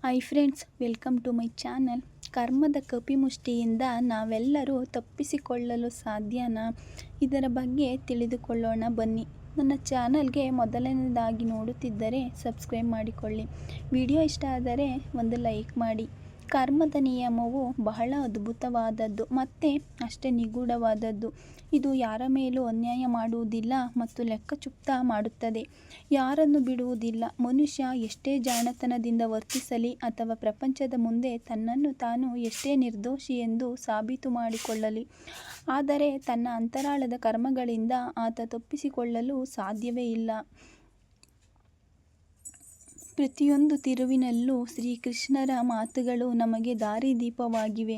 Hi friends, welcome to my channel. ಕರ್ಮದ ಕಪಿಮುಷ್ಟಿಯಿಂದ ನಾವೆಲ್ಲರೂ ತಪ್ಪಿಸಿಕೊಳ್ಳಲು ಸಾಧ್ಯನಾ? ಇದರ ಬಗ್ಗೆ ತಿಳಿದುಕೊಳ್ಳೋಣ ಬನ್ನಿ. ನನ್ನ ಚಾನಲ್ಗೆ ಮೊದಲನೇದಾಗಿ ನೋಡುತ್ತಿದ್ದರೆ ಸಬ್ಸ್ಕ್ರೈಬ್ ಮಾಡಿಕೊಳ್ಳಿ. ವಿಡಿಯೋ ಇಷ್ಟ ಆದರೆ ಒಂದು ಲೈಕ್ ಮಾಡಿ. ಕರ್ಮದ ನಿಯಮವು ಬಹಳ ಅದ್ಭುತವಾದದ್ದು ಮತ್ತು ಅಷ್ಟೇ ನಿಗೂಢವಾದದ್ದು. ಇದು ಯಾರ ಮೇಲೂ ಅನ್ಯಾಯ ಮಾಡುವುದಿಲ್ಲ ಮತ್ತು ಲೆಕ್ಕಚುಪ್ತ ಮಾಡುತ್ತದೆ. ಯಾರನ್ನು ಬಿಡುವುದಿಲ್ಲ. ಮನುಷ್ಯ ಎಷ್ಟೇ ಜಾಣತನದಿಂದ ವರ್ತಿಸಲಿ ಅಥವಾ ಪ್ರಪಂಚದ ಮುಂದೆ ತನ್ನನ್ನು ತಾನು ಎಷ್ಟೇ ನಿರ್ದೋಷಿ ಎಂದು ಸಾಬೀತು ಮಾಡಿಕೊಳ್ಳಲಿ, ಆದರೆ ತನ್ನ ಅಂತರಾಳದ ಕರ್ಮಗಳಿಂದ ಆತ ತಪ್ಪಿಸಿಕೊಳ್ಳಲು ಸಾಧ್ಯವೇ ಇಲ್ಲ. ಪ್ರತಿಯೊಂದು ತಿರುವಿನಲ್ಲೂ ಶ್ರೀಕೃಷ್ಣರ ಮಾತುಗಳು ನಮಗೆ ದಾರಿದೀಪವಾಗಿವೆ.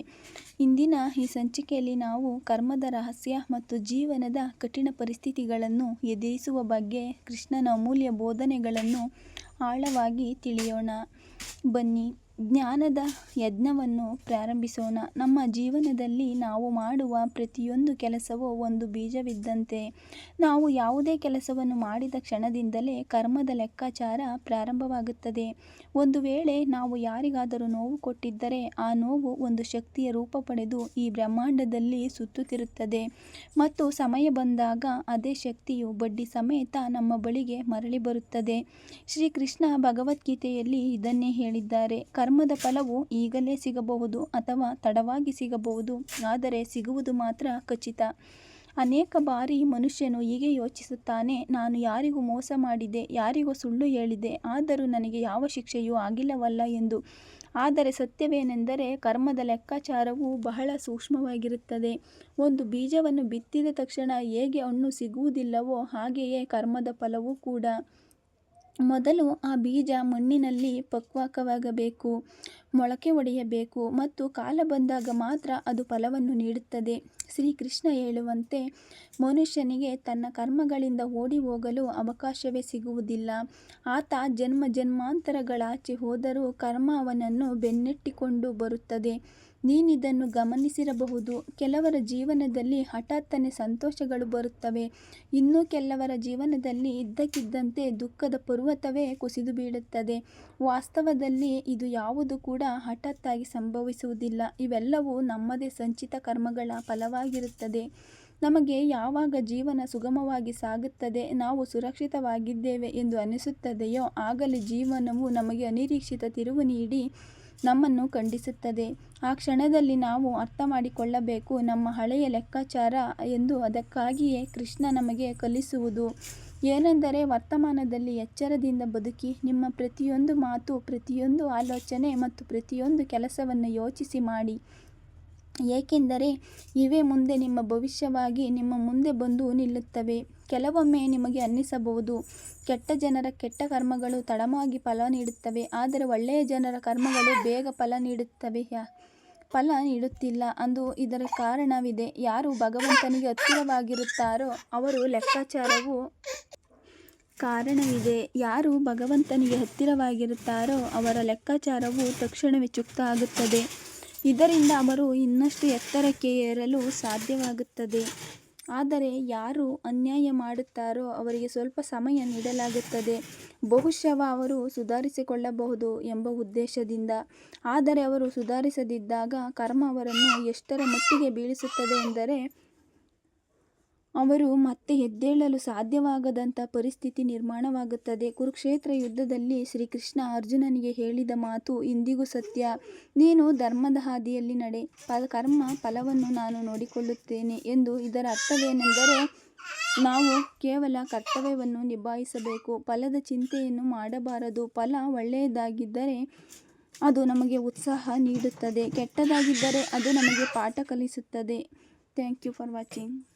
ಇಂದಿನ ಈ ಸಂಚಿಕೆಯಲ್ಲಿ ನಾವು ಕರ್ಮದ ರಹಸ್ಯ ಮತ್ತು ಜೀವನದ ಕಠಿಣ ಪರಿಸ್ಥಿತಿಗಳನ್ನು ಎದುರಿಸುವ ಬಗ್ಗೆ ಕೃಷ್ಣನ ಅಮೂಲ್ಯ ಬೋಧನೆಗಳನ್ನು ಆಳವಾಗಿ ತಿಳಿಯೋಣ. ಬನ್ನಿ, ಜ್ಞಾನದ ಯಜ್ಞವನ್ನು ಪ್ರಾರಂಭಿಸೋಣ. ನಮ್ಮ ಜೀವನದಲ್ಲಿ ನಾವು ಮಾಡುವ ಪ್ರತಿಯೊಂದು ಕೆಲಸವೂ ಒಂದು ಬೀಜವಿದ್ದಂತೆ. ನಾವು ಯಾವುದೇ ಕೆಲಸವನ್ನು ಮಾಡಿದ ಕ್ಷಣದಿಂದಲೇ ಕರ್ಮದ ಲೆಕ್ಕಾಚಾರ ಪ್ರಾರಂಭವಾಗುತ್ತದೆ. ಒಂದು ವೇಳೆ ನಾವು ಯಾರಿಗಾದರೂ ನೋವು ಕೊಟ್ಟಿದ್ದರೆ ಆ ನೋವು ಒಂದು ಶಕ್ತಿಯ ರೂಪ ಪಡೆದು ಈ ಬ್ರಹ್ಮಾಂಡದಲ್ಲಿ ಸುತ್ತುತ್ತಿರುತ್ತದೆ ಮತ್ತು ಸಮಯ ಬಂದಾಗ ಅದೇ ಶಕ್ತಿಯು ಬಡ್ಡಿ ಸಮೇತ ನಮ್ಮ ಬಳಿಗೆ ಮರಳಿ ಬರುತ್ತದೆ. ಶ್ರೀಕೃಷ್ಣ ಭಗವದ್ಗೀತೆಯಲ್ಲಿ ಇದನ್ನೇ ಹೇಳಿದ್ದಾರೆ. ಕರ್ಮದ ಫಲವು ಈಗಲೇ ಸಿಗಬಹುದು ಅಥವಾ ತಡವಾಗಿ ಸಿಗಬಹುದು, ಆದರೆ ಸಿಗುವುದು ಮಾತ್ರ ಖಚಿತ. ಅನೇಕ ಬಾರಿ ಮನುಷ್ಯನು ಹೀಗೆ ಯೋಚಿಸುತ್ತಾನೆ: ನಾನು ಯಾರಿಗೂ ಮೋಸ ಮಾಡಿದೆ, ಯಾರಿಗೂ ಸುಳ್ಳು ಹೇಳಿದೆ, ಆದರೂ ನನಗೆ ಯಾವ ಶಿಕ್ಷೆಯೂ ಆಗಿಲ್ಲವಲ್ಲ ಎಂದು. ಆದರೆ ಸತ್ಯವೇನೆಂದರೆ ಕರ್ಮದ ಲೆಕ್ಕಾಚಾರವು ಬಹಳ ಸೂಕ್ಷ್ಮವಾಗಿರುತ್ತದೆ. ಒಂದು ಬೀಜವನ್ನು ಬಿತ್ತಿದ ತಕ್ಷಣ ಹೇಗೆ ಹಣ್ಣು ಸಿಗುವುದಿಲ್ಲವೋ ಹಾಗೆಯೇ ಕರ್ಮದ ಫಲವೂ ಕೂಡ. ಮೊದಲು ಆ ಬೀಜ ಮಣ್ಣಿನಲ್ಲಿ ಪಕ್ವವಾಗಬೇಕು, ಮೊಳಕೆ ಒಡೆಯಬೇಕು ಮತ್ತು ಕಾಲ ಬಂದಾಗ ಮಾತ್ರ ಅದು ಫಲವನ್ನು ನೀಡುತ್ತದೆ. ಶ್ರೀಕೃಷ್ಣ ಹೇಳುವಂತೆ ಮನುಷ್ಯನಿಗೆ ತನ್ನ ಕರ್ಮಗಳಿಂದ ಓಡಿ ಹೋಗಲು ಅವಕಾಶವೇ ಸಿಗುವುದಿಲ್ಲ. ಆತ ಜನ್ಮ ಜನ್ಮಾಂತರಗಳಾಚೆ ಹೋದರೂ ಕರ್ಮ ಅವನನ್ನು ಬೆನ್ನಟ್ಟಿಕೊಂಡು ಬರುತ್ತದೆ. ನೀನಿದನ್ನು ಗಮನಿಸಿರಬಹುದು. ಕೆಲವರ ಜೀವನದಲ್ಲಿ ಹಠಾತ್ತನೆ ಸಂತೋಷಗಳು ಬರುತ್ತವೆ, ಇನ್ನು ಕೆಲವರ ಜೀವನದಲ್ಲಿ ಇದ್ದಕ್ಕಿದ್ದಂತೆ ದುಃಖದ ಪರ್ವತವೇ ಕುಸಿದು ಬೀಳುತ್ತದೆ. ವಾಸ್ತವದಲ್ಲಿ ಇದು ಯಾವುದೂ ಕೂಡ ಹಠಾತ್ತಾಗಿ ಸಂಭವಿಸುವುದಿಲ್ಲ. ಇವೆಲ್ಲವೂ ನಮ್ಮದೇ ಸಂಚಿತ ಕರ್ಮಗಳ ಫಲವಾಗಿರುತ್ತದೆ. ನಮಗೆ ಯಾವಾಗ ಜೀವನ ಸುಗಮವಾಗಿ ಸಾಗುತ್ತದೆ, ನಾವು ಸುರಕ್ಷಿತವಾಗಿದ್ದೇವೆ ಎಂದು ಅನಿಸುತ್ತದೆಯೋ ಆಗಲೇ ಜೀವನವು ನಮಗೆ ಅನಿರೀಕ್ಷಿತ ತಿರುವು ನೀಡಿ ನಮ್ಮನ್ನು ಖಂಡಿಸುತ್ತದೆ. ಆ ಕ್ಷಣದಲ್ಲಿ ನಾವು ಅರ್ಥ ಮಾಡಿಕೊಳ್ಳಬೇಕು, ನಮ್ಮ ಹಳೆಯ ಲೆಕ್ಕಾಚಾರ ಎಂದು. ಅದಕ್ಕಾಗಿಯೇ ಕೃಷ್ಣ ನಮಗೆ ಕಲಿಸುವುದು ಏನೆಂದರೆ, ವರ್ತಮಾನದಲ್ಲಿ ಎಚ್ಚರದಿಂದ ಬದುಕಿ. ನಿಮ್ಮ ಪ್ರತಿಯೊಂದು ಮಾತು, ಪ್ರತಿಯೊಂದು ಆಲೋಚನೆ ಮತ್ತು ಪ್ರತಿಯೊಂದು ಕೆಲಸವನ್ನು ಯೋಚಿಸಿ ಮಾಡಿ, ಏಕೆಂದರೆ ಇವೇ ಮುಂದೆ ನಿಮ್ಮ ಭವಿಷ್ಯವಾಗಿ ನಿಮ್ಮ ಮುಂದೆ ಬಂದು ನಿಲ್ಲುತ್ತವೆ. ಕೆಲವೊಮ್ಮೆ ನಿಮಗೆ ಅನ್ನಿಸಬಹುದು, ಕೆಟ್ಟ ಜನರ ಕೆಟ್ಟ ಕರ್ಮಗಳು ತಡವಾಗಿ ಫಲ ನೀಡುತ್ತವೆ, ಆದರೆ ಒಳ್ಳೆಯ ಜನರ ಕರ್ಮಗಳು ಬೇಗ ಫಲ ನೀಡುತ್ತಿಲ್ಲ ಎಂದು. ಇದರ ಕಾರಣವಿದೆ. ಯಾರು ಭಗವಂತನಿಗೆ ಹತ್ತಿರವಾಗಿರುತ್ತಾರೋ ಅವರ ಲೆಕ್ಕಾಚಾರವು ತಕ್ಷಣವೇ ಚುಕ್ತ ಆಗುತ್ತದೆ. ಇದರಿಂದ ಅವರು ಇನ್ನಷ್ಟು ಎತ್ತರಕ್ಕೆ ಏರಲು ಸಾಧ್ಯವಾಗುತ್ತದೆ. ಆದರೆ ಯಾರು ಅನ್ಯಾಯ ಮಾಡುತ್ತಾರೋ ಅವರಿಗೆ ಸ್ವಲ್ಪ ಸಮಯ ನೀಡಲಾಗುತ್ತದೆ, ಬಹುಶಃ ಅವರು ಸುಧಾರಿಸಿಕೊಳ್ಳಬಹುದು ಎಂಬ ಉದ್ದೇಶದಿಂದ. ಆದರೆ ಅವರು ಸುಧಾರಿಸದಿದ್ದಾಗ ಕರ್ಮ ಅವರನ್ನು ಎಷ್ಟರ ಮಟ್ಟಿಗೆ ಬೀಳಿಸುತ್ತದೆ ಎಂದರೆ, ಅವರು ಮತ್ತೆ ಎದ್ದೇಳಲು ಸಾಧ್ಯವಾಗದಂಥ ಪರಿಸ್ಥಿತಿ ನಿರ್ಮಾಣವಾಗುತ್ತದೆ. ಕುರುಕ್ಷೇತ್ರ ಯುದ್ಧದಲ್ಲಿ ಶ್ರೀಕೃಷ್ಣ ಅರ್ಜುನನಿಗೆ ಹೇಳಿದ ಮಾತು ಇಂದಿಗೂ ಸತ್ಯ: ನೀನು ಧರ್ಮದ ಹಾದಿಯಲ್ಲಿ ನಡೆ, ಕರ್ಮ ಫಲವನ್ನು ನಾನು ನೋಡಿಕೊಳ್ಳುತ್ತೇನೆ ಎಂದು. ಇದರ ಅರ್ಥವೇನೆಂದರೆ, ನಾವು ಕೇವಲ ಕರ್ತವ್ಯವನ್ನು ನಿಭಾಯಿಸಬೇಕು, ಫಲದ ಚಿಂತೆಯನ್ನು ಮಾಡಬಾರದು. ಫಲ ಒಳ್ಳೆಯದಾಗಿದ್ದರೆ ಅದು ನಮಗೆ ಉತ್ಸಾಹ ನೀಡುತ್ತದೆ, ಕೆಟ್ಟದಾಗಿದ್ದರೆ ಅದು ನಮಗೆ ಪಾಠ ಕಲಿಸುತ್ತದೆ. Thank you for watching.